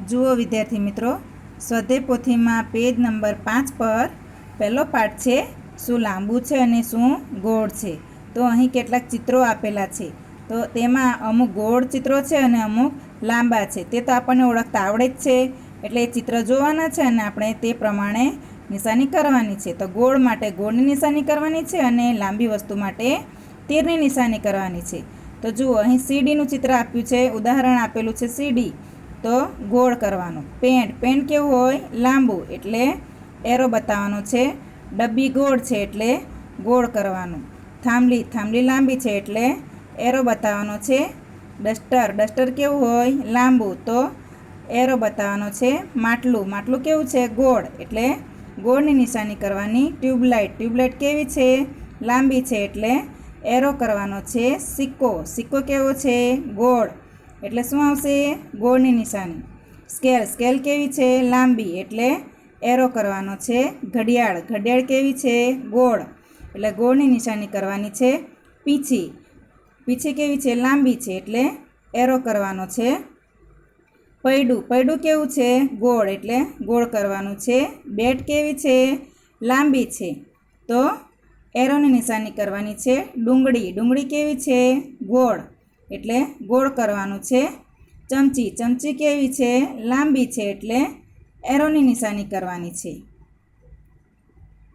જુઓ વિદ્યાર્થી મિત્રો, સ્વાધ્યાય પોથીમાં પેજ નંબર 5 પર પહેલો પાઠ છે શું લાંબુ છે અને શું ગોળ છે. તો અહીં કેટલાક ચિત્રો આપેલા છે. તો તેમાં અમુક ગોળ ચિત્રો છે અને અમુક લાંબા છે. તે તો આપણને ઓળખતા આવડે જ છે, એટલે એ ચિત્ર જોવાના છે અને આપણે તે પ્રમાણે નિશાની કરવાની છે. તો ગોળ માટે ગોળની નિશાની કરવાની છે અને લાંબી વસ્તુ માટે તીરની નિશાની કરવાની છે. તો જુઓ, અહીં સીડીનું ચિત્ર આપ્યું છે, ઉદાહરણ આપેલું છે સીડી, તો ગોળ કરવાનું. પેન્ટ કેવું હોય? લાંબુ, એટલે એરો બતાવવાનો છે. ડબ્બી ગોળ છે એટલે ગોળ કરવાનું. થાંભલી લાંબી છે એટલે એરો બતાવવાનો છે. ડસ્ટર કેવું હોય? લાંબુ, તો એરો બતાવવાનો છે. માટલું કેવું છે? ગોળ, એટલે ગોળની નિશાની કરવાની. ટ્યુબલાઇટ કેવી છે? લાંબી છે એટલે એરો કરવાનો છે. સિક્કો કેવો છે? ગોળ, એટલે શું આવશે? ગોળની નિશાની. સ્કેલ કેવી છે? લાંબી, એટલે એરો કરવાનો છે. ઘડિયાળ કેવી છે? ગોળ, એટલે ગોળની નિશાની કરવાની છે. પીછી કેવી છે? લાંબી છે, એટલે એરો કરવાનો છે. પૈડું કેવું છે? ગોળ, એટલે ગોળ કરવાનું છે. બેટ કેવી છે? લાંબી છે, તો એરોની નિશાની કરવાની છે. ડુંગળી કેવી છે? ગોળ, એટલે ગોળ કરવાનું છે. ચમચી કેવી છે? લાંબી છે, એટલે એરોની નિશાની કરવાની છે.